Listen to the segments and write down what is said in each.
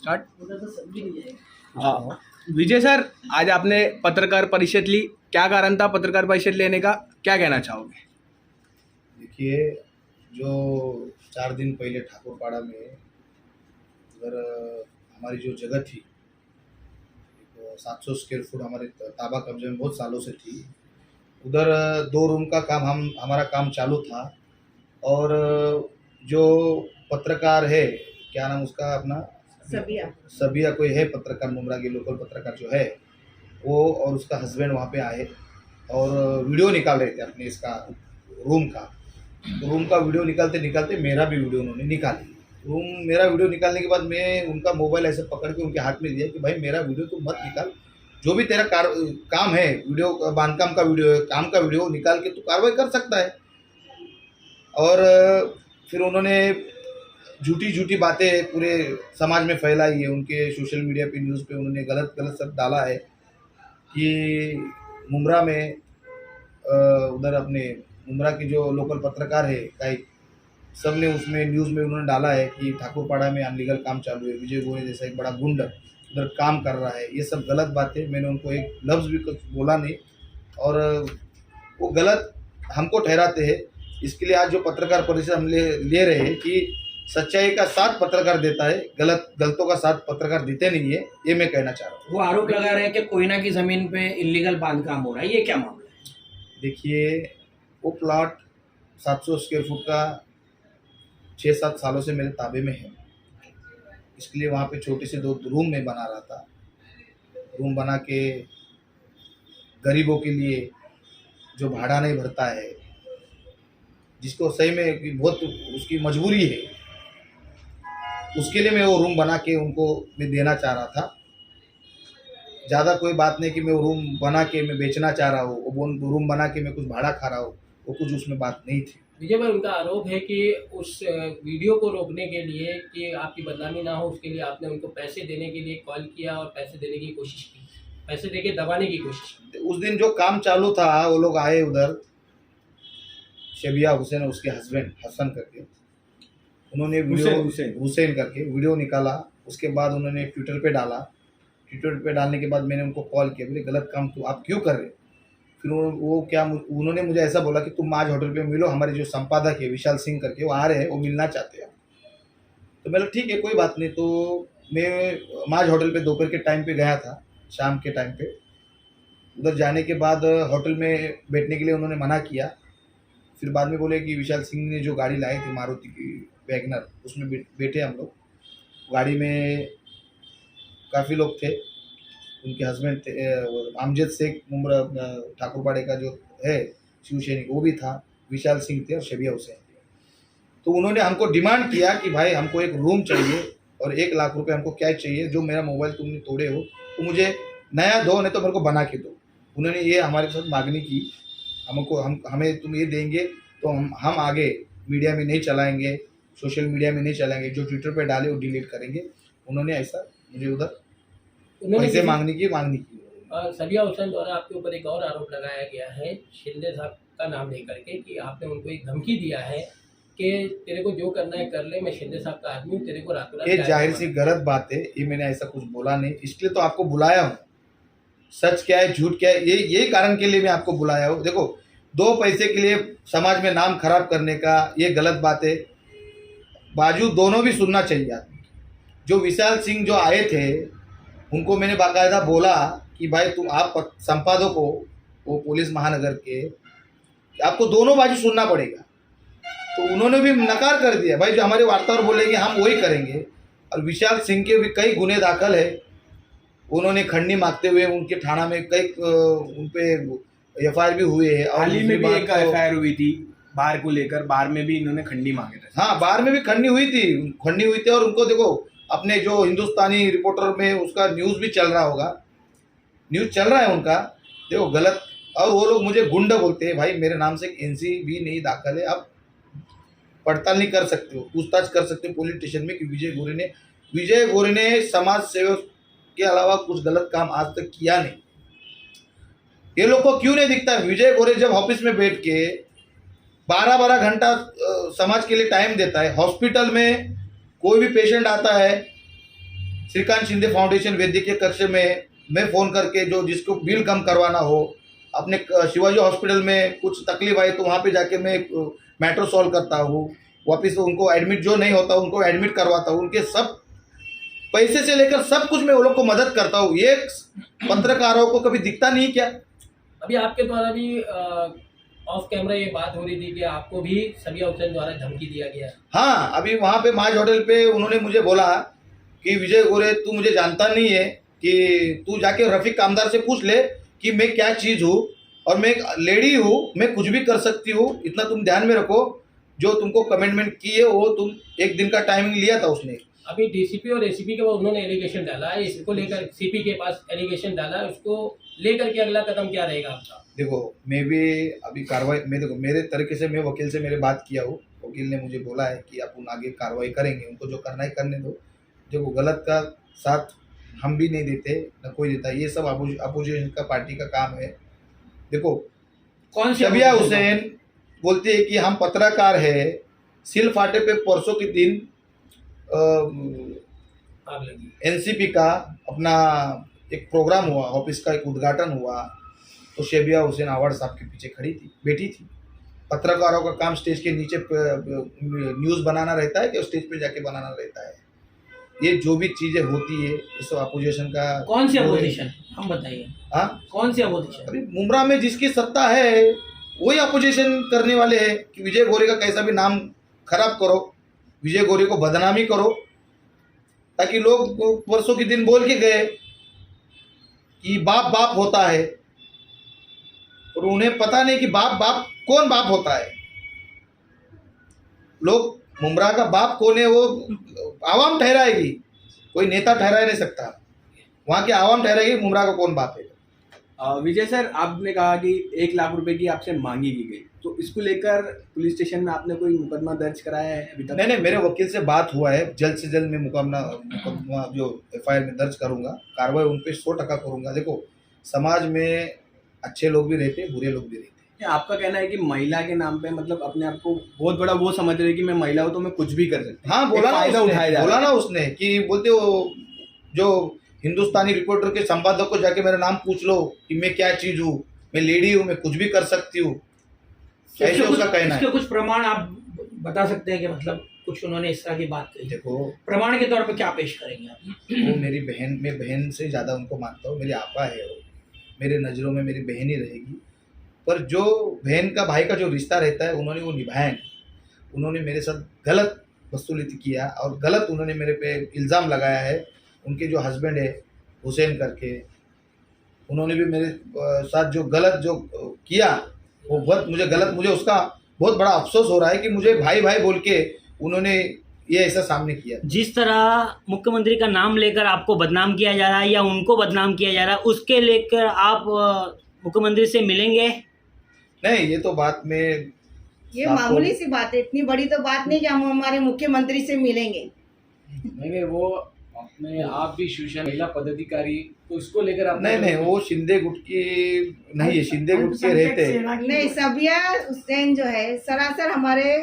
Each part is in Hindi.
स्टार्ट। हाँ विजय सर, आज आपने पत्रकार परिषद ली, क्या कारण था पत्रकार परिषद लेने का, क्या कहना चाहोगे? देखिए, जो 4 दिन पहले ठाकुरपाड़ा में उधर हमारी जो जगह थी, 700 स्क्वायर फुट हमारे ताबा कब्जे में बहुत सालों से थी, उधर 2 रूम का काम हमारा काम चालू था। और जो पत्रकार है, क्या नाम उसका, अपना सबिया कोई है पत्रकार, मुमरा की लोकल पत्रकार जो है वो, और उसका हस्बैंड वहाँ पे आए और वीडियो निकाल रहे थे अपने इसका रूम का। तो रूम का वीडियो निकालते निकालते मेरा भी वीडियो उन्होंने निकाली। मेरा वीडियो निकालने के बाद मैं उनका मोबाइल ऐसे पकड़ के उनके हाथ में दिया कि भाई मेरा वीडियो तो मत निकाल, जो भी तेरा काम है, वीडियो बांधकाम का वीडियो है, काम का वीडियो निकाल के तू कार्रवाई कर सकता है। और फिर उन्होंने झूठी झूठी बातें पूरे समाज में फैलाई है, उनके सोशल मीडिया पे, न्यूज़ पे उन्होंने गलत गलत सब डाला है कि मुमरा में उधर अपने मुमरा की जो लोकल पत्रकार है कई, सब ने उसमें न्यूज़ में उन्होंने डाला है कि ठाकुरपाड़ा में अनलीगल काम चालू है, विजय गोरे जैसा एक बड़ा गुंड उधर काम कर रहा है। ये सब गलत बातें, मैंने उनको एक लफ्ज़ भी कुछ बोला नहीं, और वो गलत हमको ठहराते हैं। इसके लिए आज जो पत्रकार परिषद हम ले रहे हैं कि सच्चाई का साथ पत्रकार देता है, गलतों का साथ पत्रकार देते नहीं है, ये मैं कहना चाह रहा हूँ। वो आरोप लगा रहे हैं कि कोयना की जमीन पे इलीगल बांधकाम हो रहा है, ये क्या मामला है? देखिए, वो प्लॉट 700 स्क्वायर फुट का 6-7 सालों से मेरे ताबे में है। इसके लिए वहाँ पे छोटे से 2 रूम में बना रहा था। रूम बना के गरीबों के लिए जो भाड़ा नहीं भरता है, जिसको सही में बहुत उसकी मजबूरी है, उसके लिए मैं वो रूम बना के उनको मैं देना चाह रहा था। ज़्यादा कोई बात नहीं कि मैं वो रूम बना के मैं बेचना चाह रहा हूँ, वो रूम बना के मैं कुछ भाड़ा खा रहा हूँ, वो कुछ उसमें बात नहीं थी। विजय भाई, उनका आरोप है कि उस वीडियो को रोकने के लिए, कि आपकी बदनामी ना हो, उसके लिए आपने उनको पैसे देने के लिए कॉल किया और पैसे देने की कोशिश की, पैसे देके दबाने की कोशिश की। उस दिन जो काम चालू था, वो लोग आए उधर, शबिया हुसैन और उसके हस्बैंड हसन करके, उन्होंने वीडियो हुसैन करके वीडियो निकाला। उसके बाद उन्होंने ट्विटर पे डाला। ट्विटर पे डालने के बाद मैंने उनको कॉल किया, बोले गलत काम तो आप क्यों कर रहे? फिर उन्होंने मुझे ऐसा बोला कि तुम माज होटल पे मिलो, हमारे जो संपादक है विशाल सिंह करके वो आ रहे हैं, वो मिलना चाहते हैं। तो मैंने ठीक है कोई बात नहीं। तो मैं माज होटल पे दोपहर के टाइम पे गया था, शाम के टाइम पे। उधर जाने के बाद होटल में बैठने के लिए उन्होंने मना किया। फिर बाद में बोले कि विशाल सिंह ने जो गाड़ी लाई थी मारुति की वैगनर, उसमें बैठे हम लोग। गाड़ी में काफ़ी लोग थे, उनके हस्बैंड थे, अमजद शेख मुमरा ठाकुरपाड़े का जो है शिवसैनिक, वो भी था, विशाल सिंह थे और शबिया हुसैन थे। तो उन्होंने हमको डिमांड किया कि भाई हमको एक रूम चाहिए और 1 लाख रुपए हमको कैश चाहिए, जो मेरा मोबाइल तुमने तोड़े हो तो मुझे नया दो, नहीं तो मेरे को बना के दो। उन्होंने ये हमारे साथ मांगनी की, हमें तुम ये देंगे तो हम आगे मीडिया में नहीं चलाएंगे, सोशल मीडिया में नहीं चलाएंगे, जो ट्विटर पे डाले वो डिलीट करेंगे। उन्होंने ऐसा मुझे उधर पैसे मांगने की सबिया हुसैन द्वारा आपके ऊपर एक और आरोप लगाया गया है, शिंदे साहब का नाम लेकर के, कि आपने उनको एक धमकी दिया है कि तेरे को जो करना है कर ले, मैं शिंदे साहब का आदमी हूँ, तेरे को रातों रात। ये जाहिर सी गलत बात है, ये मैंने ऐसा कुछ बोला नहीं, इसलिए तो आपको बुलाया हूँ। सच क्या है झूठ क्या है, यही कारण के लिए मैं आपको बुलाया हूँ। देखो, 2 पैसे के लिए समाज में नाम खराब करने का ये गलत बात है। बाजू दोनों भी सुनना चाहिए आदमी। जो विशाल सिंह जो आए थे, उनको मैंने बाकायदा बोला कि भाई तुम, आप संपादक हो वो पुलिस महानगर के, आपको दोनों बाजू सुनना पड़ेगा। तो उन्होंने भी नकार कर दिया, भाई जो हमारे वार्ताहर बोलेंगे हम वही करेंगे। और विशाल सिंह के भी कई गुने दाखिल है, उन्होंने खंडनी मांगते हुए उनके थाना में कई उन पे FIR भी हुए हैं। हाल ही में भी एक FIR हुई थी बार को लेकर, बार में भी इन्होंने खंडनी मांगे थे। हाँ, बार में भी खंडनी हुई थी। और उनको देखो, अपने जो हिंदुस्तानी रिपोर्टर में उसका न्यूज़ भी चल रहा होगा, न्यूज़ चल रहा है उनका, देखो गलत। और वो लोग मुझे गुंड बोलते हैं, भाई मेरे नाम से NC भी नहीं दाखिल है, आप पड़ताल नहीं कर सकते हो, पूछताछ कर सकते हो पुलिस स्टेशन में कि विजय गोरे ने समाज सेवक के अलावा कुछ गलत काम आज तक किया नहीं। ये लोग को क्यों नहीं दिखता? विजय गोरे जब ऑफिस में बैठ के 12-12 घंटा समाज के लिए टाइम देता है, हॉस्पिटल में कोई भी पेशेंट आता है श्रीकांत शिंदे फाउंडेशन वैद्यकीय कक्ष में मैं फ़ोन करके जो जिसको बिल कम करवाना हो, अपने शिवाजी हॉस्पिटल में कुछ तकलीफ आई तो वहाँ पे जाके मैं मैटर सॉल्व करता हूँ, वापस उनको एडमिट जो नहीं होता उनको एडमिट करवाता हूँ, उनके सब पैसे से लेकर सब कुछ मैं वो लोग को मदद करता हूँ। ये पत्रकारों को कभी दिखता नहीं क्या? अभी आपके द्वारा भी ऑफ कैमरा ये बात हो रही थी कि आपको भी सबिया हुसैन द्वारा धमकी दिया गया। हाँ, अभी वहाँ पे माज होटल पे उन्होंने मुझे बोला कि विजय गोरे तू मुझे जानता नहीं है, कि तू जाके रफीक कामदार से पूछ ले कि मैं क्या चीज़ हूँ और मैं एक लेडी हूँ, मैं कुछ भी कर सकती हूँ, इतना तुम ध्यान में रखो। जो तुमको कमिटमेंट की है वो तुम एक दिन का टाइमिंग लिया था उसने। अभी डीसीपी और एसीपी के पास उन्होंने एलिगेशन डाला है, इसको लेकर सीपी के पास एलिगेशन डाला है, उसको लेकर के अगला कदम क्या रहेगा आपका? देखो मैं भी अभी कार्रवाई में, देखो मेरे तरीके से मैं वकील से मेरे बात किया हूँ, वकील ने मुझे बोला है कि अपन आगे कार्रवाई करेंगे, उनको जो करना है करने दो। देखो गलत का साथ हम भी नहीं देते, न कोई देता, ये सब अपोजिशन का पार्टी का काम है। देखो कौन सी सबिया हुसैन बोलती है कि हम पत्रकार है, सिल फाटे पे परसों के दिन आग लगी? एनसीपी का अपना एक प्रोग्राम हुआ, ऑफिस का एक उद्घाटन हुआ, तो सबिया हुसैन अवार्ड साहब के पीछे खड़ी थी, बैठी थी। पत्रकारों का काम स्टेज के नीचे न्यूज़ बनाना रहता है कि स्टेज पे जाके बनाना रहता है। ये जो भी चीज़ें होती है ये सब अपोजिशन का। कौन सी अपोजिशन, हम बताइए। हाँ, कौन सी अपोजिशन? अभी मुमरा में जिसकी सत्ता है वही अपोजिशन करने वाले हैं कि विजय गोरे का कैसा भी नाम खराब करो, विजय गोरे को बदनामी करो, ताकि लोग परसों के दिन बोल के गए कि बाप बाप होता है, और उन्हें पता नहीं कि बाप बाप कौन बाप होता है। लोग मुमरा का बाप कौन है वो आवाम ठहराएगी, कोई नेता ठहरा नहीं सकता, वहाँ की आवाम ठहराएगी मुमरा का कौन बाप है। विजय सर, आपने कहा कि 1 लाख रुपए की आपसे मांगी की गई, तो इसको लेकर पुलिस स्टेशन में आपने कोई मुकदमा दर्ज कराया है अभी तक? नहीं, मेरे वकील से बात हुआ है, जल्द से जल्द मैं मुकदमा जो FIR में दर्ज करूंगा, कार्रवाई उन पर 100% करूंगा। देखो समाज में अच्छे लोग भी रहते हैं, बुरे लोग भी रहते हैं। आपका कहना है कि महिला के नाम पे मतलब अपने आप को बहुत बड़ा वो समझ रहे हैं कि मैं महिला हूँ तो मैं कुछ भी कर सकती हूँ। हाँ, बोला ना उसने कि बोलते हो जो हिंदुस्तानी रिपोर्टर के संपादक को जाके मेरा नाम पूछ लो कि मैं क्या चीज़ हूँ, मैं लेडी हूँ, मैं कुछ भी कर सकती हूँ, ऐसे उसका कहना है। इसके कुछ प्रमाण आप बता सकते हैं कि मतलब कुछ उन्होंने इस तरह की बात कही? देखो प्रमाण के तौर पे क्या पेश करेंगे आप? वो मेरी बहन, मैं बहन से ज़्यादा उनको मानता हूँ, मेरी आपा है वो, मेरे नज़रों में मेरी बहन ही रहेगी। पर जो बहन का भाई का जो रिश्ता रहता है उन्होंने वो निभाया नहीं। उन्होंने मेरे साथ गलत वसूली किया और गलत उन्होंने मेरे पे इल्ज़ाम लगाया है। उनके जो हस्बैंड है हुसैन करके, उन्होंने भी मेरे साथ जो गलत जो किया वो बहुत मुझे उसका बहुत बड़ा अफसोस हो रहा है कि मुझे भाई भाई बोल के उन्होंने ये ऐसा सामने किया। जिस तरह मुख्यमंत्री का नाम लेकर आपको बदनाम किया जा रहा है या उनको बदनाम किया जा रहा है, उसके लेकर आप मुख्यमंत्री से मिलेंगे? नहीं, ये तो बात में ये मामूली सी बात है, इतनी बड़ी तो बात नहीं कि हम हमारे मुख्यमंत्री से मिलेंगे। नहीं, वो अपने आप भी शिवसेना महिला पदाधिकारी, तो इसको लेकर आप नहीं, वो शिंदे गुट की नहीं है, शिंदे गुट के रहते हैं। नहीं, सबिया हुसैन जो है सरासर हमारे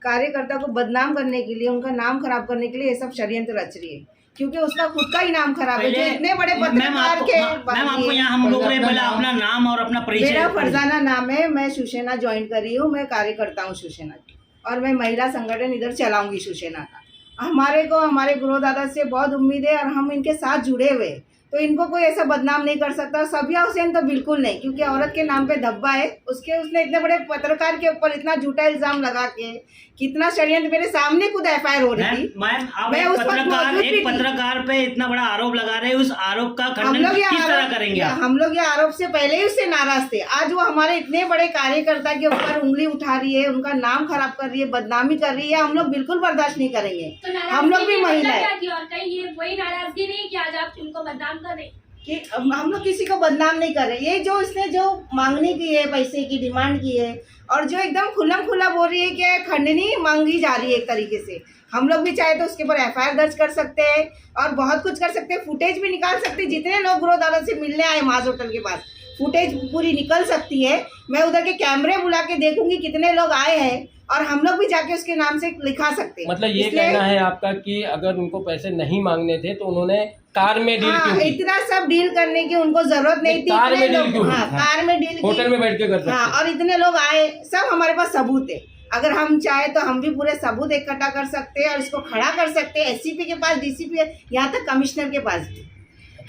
कार्यकर्ता को बदनाम करने के लिए, उनका नाम खराब करने के लिए ये सब षड्यंत्र रच रही है, क्योंकि उसका खुद का ही नाम खराब है। जो इतने बड़े पत्रकार के मैम आपको यहाँ हम लोग रहे, पहले अपना नाम और अपना परिचय। मेरा फरजाना नाम है, मैं शिवसेना ज्वाइन कर रही हूँ, मैं कार्यकर्ता हूँ शिवसेना की, और मैं महिला संगठन इधर चलाऊंगी शिवसेना का। हमारे को हमारे गुरु दादा से बहुत उम्मीद है और हम इनके साथ जुड़े हुए, तो इनको कोई ऐसा बदनाम नहीं कर सकता। सबिया हुसैन तो बिल्कुल नहीं, क्योंकि औरत के नाम पे धब्बा है उसने इतने बड़े पत्रकार के ऊपर इतना झूठा इल्जाम लगा के, कितना षड्यंत्र, मेरे सामने खुद FIR हो रही थी। मैम आप मैं उस वक्त मौजूद भी थी। पत्रकार पे इतना बड़ा आरोप लगा रहे हैं, उस आरोप का हम खंडन लोग किस तरह करेंगे आप? हम लोग ये आरोप से पहले ही उससे नाराज थे। आज वो हमारे इतने बड़े कार्यकर्ता के ऊपर उंगली उठा रही है, उनका नाम खराब कर रही है, बदनामी कर रही है, हम लोग बिल्कुल बर्दाश्त नहीं करेंगे। तो हम लोग भी महिला है और कहीं ये वही नाराजगी नहीं कि आज आप उनको बदनाम कर रहे कि हम लोग किसी को बदनाम नहीं कर रहे। ये जो इसने जो मांगनी की है, पैसे की डिमांड की है, और जो एकदम खुल्लम खुल्ला बोल रही है कि खंडनी मांगी जा रही है एक तरीके से, हम लोग भी चाहे तो उसके ऊपर FIR दर्ज कर सकते हैं और बहुत कुछ कर सकते हैं, फुटेज भी निकाल सकते हैं। जितने लोग गुरु दादा से मिलने आए माज होटल के पास, फुटेज पूरी निकल सकती है। मैं उधर के कैमरे बुला के देखूंगी कितने लोग आए हैं और हम लोग भी जाके उसके नाम से लिखा सकते हैं। मतलब ये इसलिए- कहना है आपका कि अगर उनको पैसे नहीं मांगने थे तो उन्होंने कार में डील क्यों हाँ, की? इतना सब डील करने की उनको जरूरत नहीं थी। कार में इतने डील लोग- क्यों की? हाँ, कार में डील होटल की। में बैठ के कर सकते हाँ, हैं। और इतने लोग आए, सब हमारे पास सबूत है। अगर हम चाहे तो हम भी पूरे सबूत इकट्ठा कर सकते हैं और इसको खड़ा कर सकते हैं। एससीपी के पास, डीसीपी, यहाँ तक कमिश्नर के पास भी।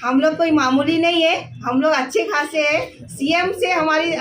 हम लोग कोई मामूली नहीं है, हम लोग अच्छे खासे हैं। सीएम से हमारे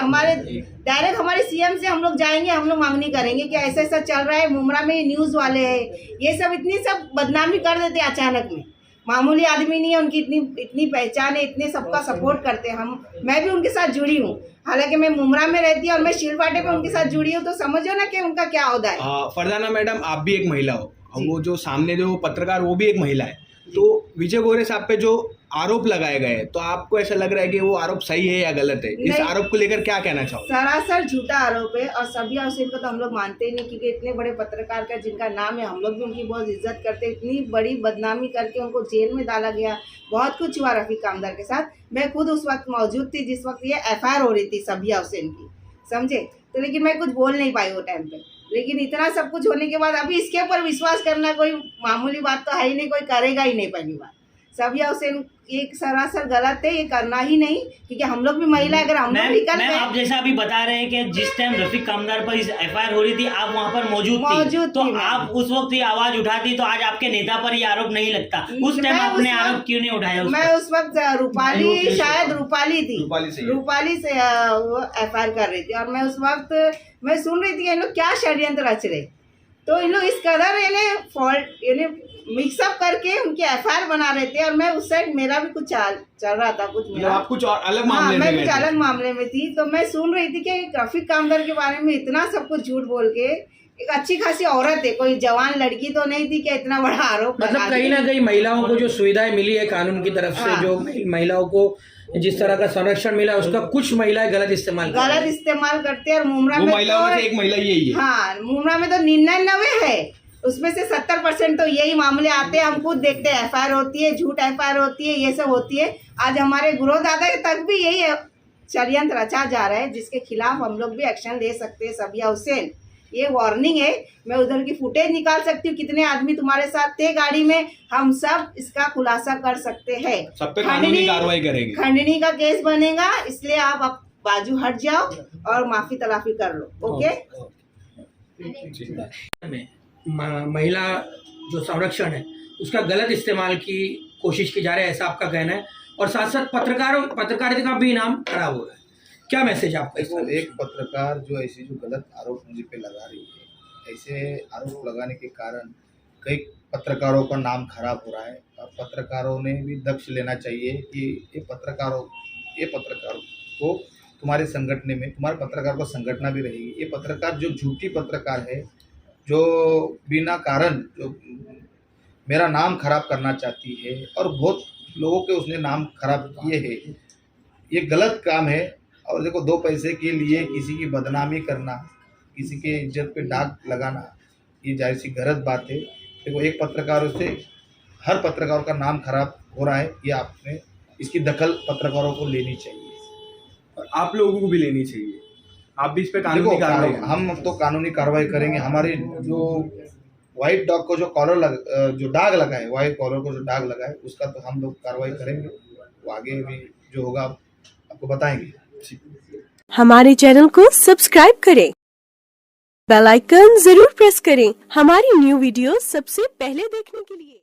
डायरेक्ट हमारे सीएम से हम लोग जाएंगे, हम लोग मांगनी करेंगे कि ऐसा ऐसा चल रहा है। मुमरा में न्यूज़ वाले हैं, ये सब इतनी सब बदनामी कर देते हैं अचानक में। मामूली आदमी नहीं है, उनकी इतनी पहचान है, इतने सबका सपोर्ट करते हैं। मैं भी उनके साथ जुड़ी हूँ, हालांकि मैं मुमरा में रहती हूँ और मैं शीलवाटे पे उनके साथ जुड़ी हूँ, तो समझो ना कि उनका क्या ओहदा है। फरजाना मैडम, आप भी एक महिला हो और वो जो सामने जो पत्रकार वो भी एक महिला है, तो विजय गोरे साहब पे जो आरोप लगाए गए हैं, तो आपको ऐसा लग रहा है कि वो आरोप सही है या गलत है? इस नहीं। आरोप को लेकर क्या कहना चाहोगे? सरासर झूठा आरोप है और सबिया हुसैन को तो हम लोग मानते ही नहीं, क्योंकि इतने बड़े पत्रकार का जिनका नाम है, हम लोग भी उनकी बहुत इज्जत करते हैं। इतनी बड़ी बदनामी करके उनको जेल में डाला गया, बहुत कुछ हुआ रफ़ीक कामदार के साथ। मैं खुद उस वक्त मौजूद थी जिस वक्त ये FIR हो रही थी सबिया हुसैन की, समझे? तो लेकिन मैं कुछ बोल नहीं पाई वो टाइम पे। लेकिन इतना सब कुछ होने के बाद अभी इसके ऊपर विश्वास करना कोई मामूली बात तो है ही नहीं, कोई करेगा ही नहीं। पहली बात, सबिया हुसैन एक सरासर गलत है, ये करना ही नहीं, क्योंकि हम लोग भी महिला है। अगर हम लोग निकल मैम, गए, आप जैसा अभी बता रहे हैं कि जिस टाइम रफीक कामदार पर इस FIR हो रही थी, आप वहां पर मौजूद तो थी मैं। आप उस वक्त ये आवाज उठाती तो आज आपके नेता पर ये आरोप नहीं लगता। उस टाइम मैं उस आपने वक्त- आरोप क्यों नहीं उठाया उस मैं पर? उस वक्त रूपाली, शायद रूपाली थी, रूपाली से वो FIR कर रही थी और मैं उस वक्त मैं सुन रही थी कि इन लोग क्या षड्यंत्र रच रहे। तो इन लोग इस कदर इन्हें मिक्सअप करके उनकी FIR बना रहे थे और मैं उस साइड मेरा भी कुछ चल रहा था, कुछ मतलब मेरा। आप कुछ और अलग हाँ, मामले मैं में कुछ गए थे। अलग मामले में थी, तो मैं सुन रही थी कि रफीक कामदार के बारे में इतना सब कुछ झूठ बोल के, एक अच्छी खासी औरत है, कोई जवान लड़की तो नहीं थी कि इतना बड़ा आरोप लगा मतलब कहीं दिया। ना कहीं महिलाओं को जो सुविधाएं मिली है कानून की तरफ से, हाँ। जो महिलाओं को जिस तरह का संरक्षण मिला है, उसका कुछ महिलाएं गलत इस्तेमाल कर रही गलत हैं। इस्तेमाल करते हैं। और मुमरा वो में महिलाओं में तो से एक महिला यही है। हाँ, मुमरा में तो 99 है, उसमें से 70% तो यही मामले आते हैं। हम खुद देखते हैं, FIR होती है, झूठ FIR होती है, ये सब होती है। आज हमारे गुरु दादा तक भी यही षड्यंत्र रचा जा रहा है, जिसके खिलाफ हम लोग भी एक्शन ले सकते हैं। सबिया हुसैन, ये वार्निंग है। मैं उधर की फुटेज निकाल सकती हूँ, कितने आदमी तुम्हारे साथ थे गाड़ी में, हम सब इसका खुलासा कर सकते हैं। सब पे कानूनी कार्रवाई करेंगे। खंडनी का केस बनेगा, इसलिए आप बाजू हट जाओ और माफी तलाफी कर लो। ओके? में महिला जो संरक्षण है उसका गलत इस्तेमाल की कोशिश की जा रही है, ऐसा आपका कहना है। और साथ साथ पत्रकारिता का भी नाम खराब हो रहा है। क्या मैसेज आपका इस पर? एक पत्रकार जो ऐसे जो गलत आरोप मुझे पे लगा रही है, ऐसे आरोप लगाने के कारण कई पत्रकारों का नाम खराब हो रहा है और पत्रकारों ने भी दक्ष लेना चाहिए कि ये पत्रकारों को तुम्हारे संगठन में, तुम्हारे पत्रकार को संगठना भी रहेगी। ये पत्रकार जो झूठी पत्रकार है, जो बिना कारण जो मेरा नाम खराब करना चाहती है और बहुत लोगों के उसने नाम खराब किए हैं, ये गलत काम है। और देखो, 2 पैसे के लिए किसी की बदनामी करना, किसी के इज्जत पे दाग लगाना, ये जाहिर सी गलत बात है। देखो, एक पत्रकार से हर पत्रकार का नाम खराब हो रहा है, ये आपने इसकी दखल पत्रकारों को लेनी चाहिए और आप लोगों को भी लेनी चाहिए। आप भी इस पे कानूनी देखो, कार्रवाई करें। हम तो कानूनी कार्रवाई करेंगे। हमारे जो व्हाइट डॉग को जो जो दाग लगा है, व्हाइट कॉलर को जो दाग लगा है, उसका तो हम लोग कार्रवाई करेंगे। वो आगे भी जो होगा आपको बताएंगे। हमारे चैनल को सब्सक्राइब करें, बेल आइकन जरूर प्रेस करें हमारी न्यू वीडियो सबसे पहले देखने के लिए।